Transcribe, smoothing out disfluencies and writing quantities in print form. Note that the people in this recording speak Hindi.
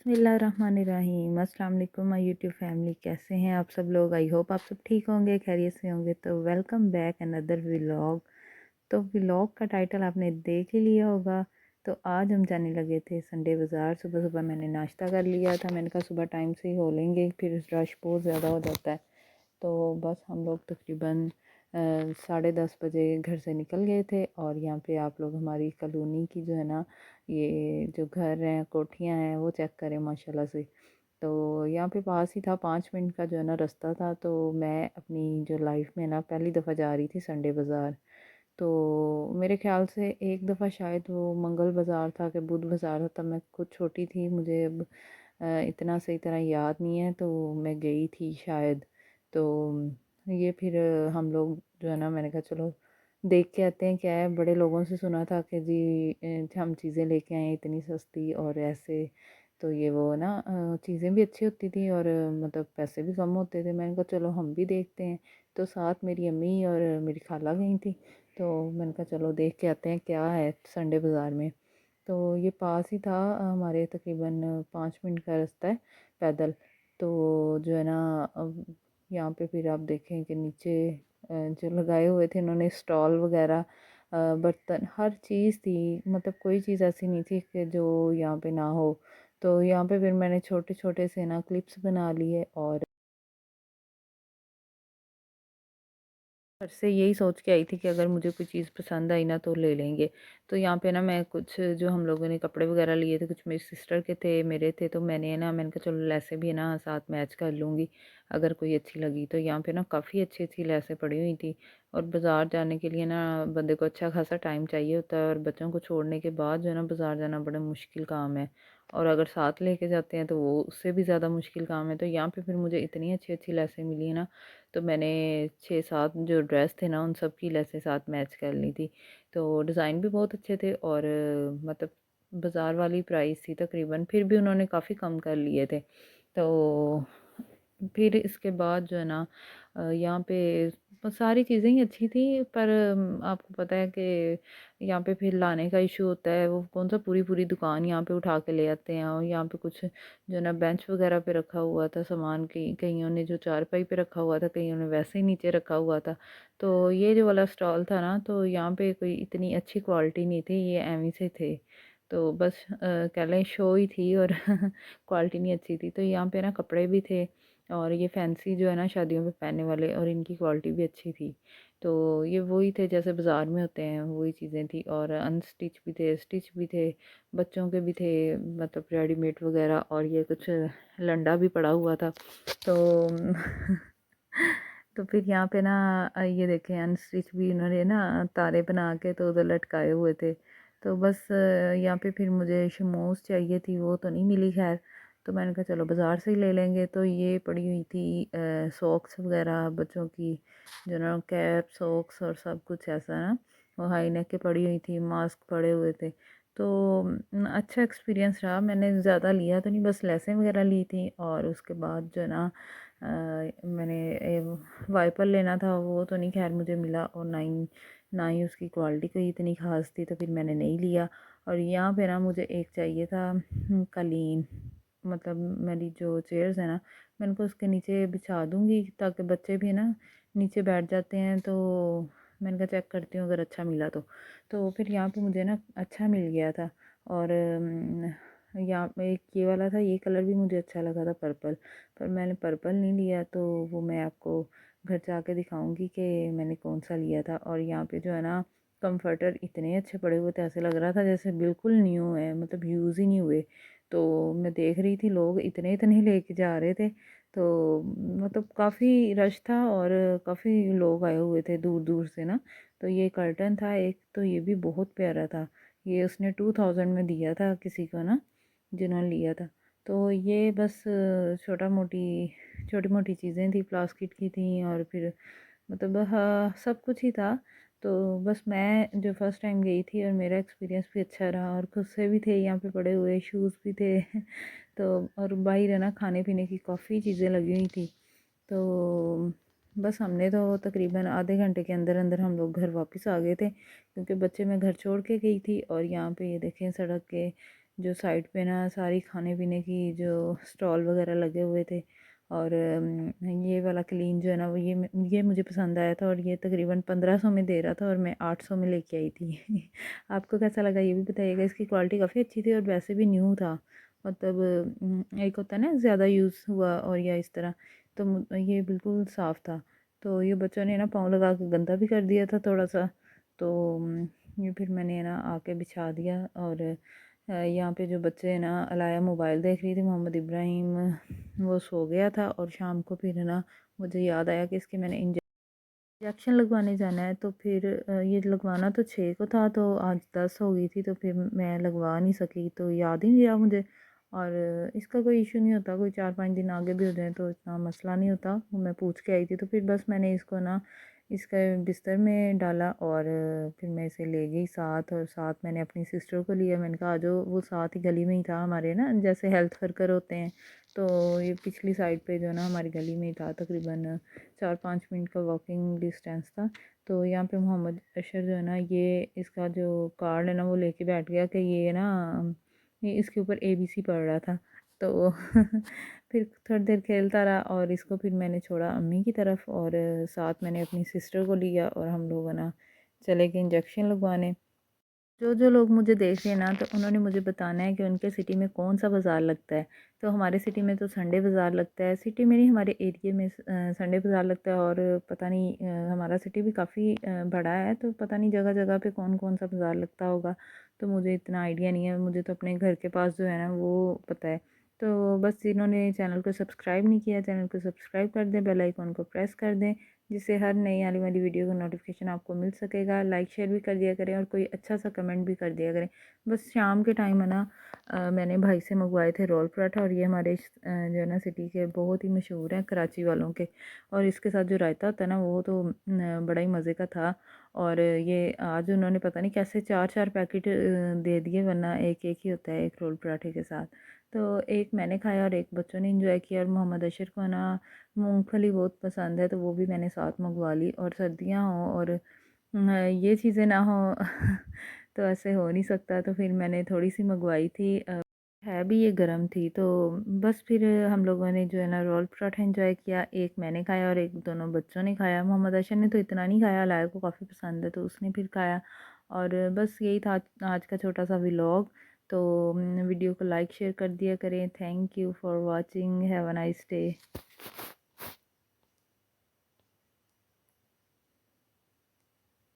बिस्मिल्लाहिर्रहमानिर्रहीम। अस्सलाम वालेकुम माय यूट्यूब फैमिली, कैसे हैं आप सब लोग। आई होप आप सब ठीक होंगे, खैरियत से होंगे। तो वेलकम बैक अनदर व्लॉग। तो व्लॉग का टाइटल आपने देख ही लिया होगा। तो आज हम जाने लगे थे संडे बाज़ार। सुबह सुबह मैंने नाश्ता कर लिया था। मैंने कहा सुबह टाइम से ही हो लेंगे, फिर रश बहुत ज़्यादा हो जाता है। तो बस हम लोग तकरीबन 10:30 बजे घर से निकल गए थे। और यहाँ पे आप लोग हमारी कॉलोनी की जो है ना, ये जो घर हैं, कोठियाँ हैं, वो चेक करें माशाल्लाह से। तो यहाँ पे पास ही था, 5 मिनट का जो है ना रास्ता था। तो मैं अपनी जो लाइफ में ना पहली दफ़ा जा रही थी संडे बाज़ार। तो मेरे ख़्याल से एक दफ़ा शायद वो मंगल बाज़ार था कि बुध बाज़ार था, तब मैं खुद छोटी थी, मुझे अब इतना सही तरह याद नहीं है। तो मैं गई थी शायद। तो ये फिर हम लोग जो है ना, मैंने कहा चलो देख के आते हैं क्या है। बड़े लोगों से सुना था कि जी हम चीज़ें लेके आए हैं इतनी सस्ती और ऐसे। तो ये वो ना चीज़ें भी अच्छी होती थी और मतलब पैसे भी कम होते थे। मैंने कहा चलो हम भी देखते हैं। तो साथ मेरी अम्मी और मेरी खाला गई थी। तो मैंने कहा चलो देख के आते हैं क्या है संडे बाज़ार में। तो ये पास ही था, हमारे तकरीबन 5 मिनट का रास्ता है पैदल। तो जो है ना, अब यहाँ पे फिर आप देखें कि नीचे जो लगाए हुए थे इन्होंने स्टॉल वगैरह, बर्तन, हर चीज़ थी। मतलब कोई चीज़ ऐसी नहीं थी कि जो यहाँ पे ना हो। तो यहाँ पे फिर मैंने छोटे छोटे से ना क्लिप्स बना लिए और घर से यही सोच के आई थी कि अगर मुझे कोई चीज़ पसंद आई ना तो ले लेंगे। तो यहाँ पे ना मैं कुछ जो हम लोगों ने कपड़े वगैरह लिए थे, कुछ मेरी सिस्टर के थे, मेरे थे। तो मैंने कहा चलो लेसें भी ना साथ मैच कर लूँगी अगर कोई अच्छी लगी। तो यहाँ पे ना काफ़ी अच्छी अच्छी लेसें पड़ी हुई थी। और बाज़ार जाने के लिए ना बंदे को अच्छा खासा टाइम चाहिए होता है, और बच्चों को छोड़ने के बाद जो है ना बाज़ार जाना बड़ा मुश्किल काम है। और अगर साथ लेके जाते हैं तो वो उससे भी ज़्यादा मुश्किल काम है। तो यहाँ पे फिर मुझे इतनी अच्छी अच्छी लेसें मिली ना। तो मैंने 6-7 जो ड्रेस थे ना उन सब की लेसें साथ मैच कर ली थी। तो डिज़ाइन भी बहुत अच्छे थे और मतलब बाज़ार वाली प्राइस थी तकरीबन, फिर भी उन्होंने काफ़ी कम कर लिए थे। तो फिर इसके बाद जो है ना यहाँ पे सारी चीज़ें ही अच्छी थी, पर आपको पता है कि यहाँ पे फिर लाने का इशू होता है। वो कौन सा पूरी पूरी दुकान यहाँ पे उठा के ले आते हैं। और यहाँ पे कुछ जो ना बेंच वगैरह पे रखा हुआ था सामान, की कईयों ने जो चारपाई पे रखा हुआ था, कईयों ने वैसे ही नीचे रखा हुआ था। तो ये जो वाला स्टॉल था ना, तो यहाँ पे कोई इतनी अच्छी क्वालिटी नहीं थी, ये एवं से थे। तो बस कह लें शो ही थी और क्वालिटी नहीं अच्छी थी। तो यहाँ पे ना कपड़े भी थे और ये फैंसी जो है ना शादियों में पहनने वाले, और इनकी क्वालिटी भी अच्छी थी। तो ये वही थे जैसे बाज़ार में होते हैं, वही चीज़ें थी। और अनस्टिच भी थे, स्टिच भी थे, बच्चों के भी थे, मतलब रेडीमेड वगैरह। और ये कुछ लंडा भी पड़ा हुआ था। तो तो फिर यहाँ पे ना ये देखें अनस्टिच भी इन्होंने ना तारे बना के तो उधर लटकाए हुए थे। तो बस यहाँ पे फिर मुझे शमोस चाहिए थी, वो तो नहीं मिली खैर। तो मैंने कहा चलो बाज़ार से ही ले लेंगे। तो ये पड़ी हुई थी सॉक्स वगैरह बच्चों की, जो ना कैप सॉक्स और सब कुछ ऐसा ना, वो हाई नेक के पड़ी हुई थी, मास्क पड़े हुए थे। तो अच्छा एक्सपीरियंस रहा। मैंने ज़्यादा लिया तो नहीं, बस लेसें वगैरह ली थी। और उसके बाद जो ना मैंने वाइपर लेना था, वो तो नहीं खैर मुझे मिला। और ना ही उसकी क्वालिटी कोई इतनी ख़ास थी, तो फिर मैंने नहीं लिया। और यहाँ पे ना मुझे एक चाहिए था कालीन। मतलब मेरी जो चेयर्स है ना, मैं उनको उसके नीचे बिछा दूँगी ताकि बच्चे भी ना नीचे बैठ जाते हैं। तो मैंने कहा चेक करती हूँ अगर अच्छा मिला तो फिर यहाँ पे मुझे ना अच्छा मिल गया था। और यहाँ पे एक ये वाला था, ये कलर भी मुझे अच्छा लगा था, पर्पल। पर मैंने पर्पल नहीं लिया। तो वो मैं आपको घर जाके दिखाऊंगी कि मैंने कौन सा लिया था। और यहाँ पे जो है ना कंफर्टर इतने अच्छे पड़े हुए थे, ऐसे लग रहा था जैसे बिल्कुल न्यू है, मतलब यूज़ ही नहीं हुए। तो मैं देख रही थी लोग इतने इतने लेके जा रहे थे। तो मतलब काफ़ी रश था और काफ़ी लोग आए हुए थे दूर दूर से ना। तो ये कर्टन था एक, तो ये भी बहुत प्यारा था। ये उसने 2000 में दिया था किसी को ना, जिन्होंने लिया था। तो ये बस छोटी मोटी चीज़ें थी, प्लास्टिक की थी। और फिर मतलब हाँ सब कुछ ही था। तो बस मैं जो फर्स्ट टाइम गई थी और मेरा एक्सपीरियंस भी अच्छा रहा। और खुद से भी थे यहाँ पे पड़े हुए शूज़ भी थे तो और बाहर है ना खाने पीने की काफ़ी चीज़ें लगी हुई थी। तो बस हमने तो तकरीबन आधे घंटे के अंदर अंदर हम लोग घर वापस आ गए थे, क्योंकि बच्चे मैं घर छोड़ के गई थी। और यहाँ पे ये देखें सड़क के जो साइड पे ना सारी खाने पीने की जो स्टॉल वगैरह लगे हुए थे। और ये वाला क्लीन जो है ना वो ये मुझे पसंद आया था, और ये तकरीबन 1500 में दे रहा था और मैं 800 में लेके आई थी। आपको कैसा लगा ये भी बताइएगा। इसकी क्वालिटी काफ़ी अच्छी थी और वैसे भी न्यू था। मतलब एक होता है ना ज़्यादा यूज़ हुआ और या इस तरह, तो ये बिल्कुल साफ़ था। तो ये बच्चों ने ना पाँव लगा के गंदा भी कर दिया था थोड़ा सा। तो ये फिर मैंने ना आके बिछा दिया। और यहाँ पे जो बच्चे हैं ना, अलाया मोबाइल देख रही थी, मोहम्मद इब्राहिम वो सो गया था। और शाम को फिर ना मुझे याद आया कि इसके मैंने इंजेक्शन लगवाने जाना है। तो फिर ये लगवाना तो 6 को था, तो आज 10 हो गई थी, तो फिर मैं लगवा नहीं सकी, तो याद ही नहीं रहा मुझे। और इसका कोई इशू नहीं होता, कोई 4-5 दिन आगे भी हो जाए तो इतना मसला नहीं होता। वो मैं पूछ के आई थी, तो फिर बस मैंने इसको ना इसके बिस्तर में डाला और फिर मैं इसे ले गई साथ। और साथ मैंने अपनी सिस्टर को लिया। मैंने कहा जो वो साथ ही गली में ही था हमारे ना, जैसे हेल्थ वर्कर होते हैं। तो ये पिछली साइड पे जो ना हमारी गली में ही था, तकरीबन 4-5 मिनट का वॉकिंग डिस्टेंस था। तो यहाँ पे मोहम्मद अशर जो है ना, ये इसका जो कार्ड है ना वो लेके बैठ गया कि ये ना ये इसके ऊपर ABC पढ़ रहा था। तो फिर थोड़ी देर खेलता रहा और इसको फिर मैंने छोड़ा अम्मी की तरफ, और साथ मैंने अपनी सिस्टर को लिया और हम लोग ना चले गए इंजेक्शन लगवाने। जो जो लोग मुझे देख रहे हैं ना, तो उन्होंने मुझे बताना है कि उनके सिटी में कौन सा बाज़ार लगता है। तो हमारे सिटी में तो संडे बाज़ार लगता है। सिटी में नहीं, हमारे एरिया में संडे बाज़ार लगता है। और पता नहीं हमारा सिटी भी काफ़ी बड़ा है, तो पता नहीं जगह जगह पे कौन कौन सा बाज़ार लगता होगा। तो मुझे इतना आइडिया नहीं है। मुझे तो अपने घर के पास जो है ना वो पता है। तो बस जिन्होंने चैनल को सब्सक्राइब नहीं किया, चैनल को सब्सक्राइब कर दें, बेल आइकन को प्रेस कर दें, जिससे हर नई आने वाली वीडियो का नोटिफिकेशन आपको मिल सकेगा। लाइक शेयर भी कर दिया करें और कोई अच्छा सा कमेंट भी कर दिया करें। बस शाम के टाइम है ना मैंने भाई से मंगवाए थे रोल पराठा, और ये हमारे जो है ना सिटी के बहुत ही मशहूर हैं कराची वालों के। और इसके साथ जो रायता होता है ना वो तो बड़ा ही मज़े का था। और ये आज उन्होंने पता नहीं कैसे 4-4 पैकेट दे दिए, वरना एक एक ही होता है एक रोल पराठे के साथ। तो एक मैंने खाया और एक बच्चों ने इंजॉय किया। और मोहम्मद अशर को ना मूंगफली बहुत पसंद है, तो वो भी मैंने साथ मंगवा ली। और सर्दियाँ हों और ये चीज़ें ना हो तो ऐसे हो नहीं सकता। तो फिर मैंने थोड़ी सी मंगवाई थी। है भी ये गर्म थी। तो बस फिर हम लोगों ने जो है ना रोल पराठा एंजॉय किया। एक मैंने खाया और एक दोनों बच्चों ने खाया। मोहम्मद अशर ने तो इतना नहीं खाया, लाया को काफ़ी पसंद है तो उसने फिर खाया। और बस यही था आज का छोटा सा व्लॉग। तो वीडियो को लाइक शेयर कर दिया करें। Thank you for watching. Have a nice day.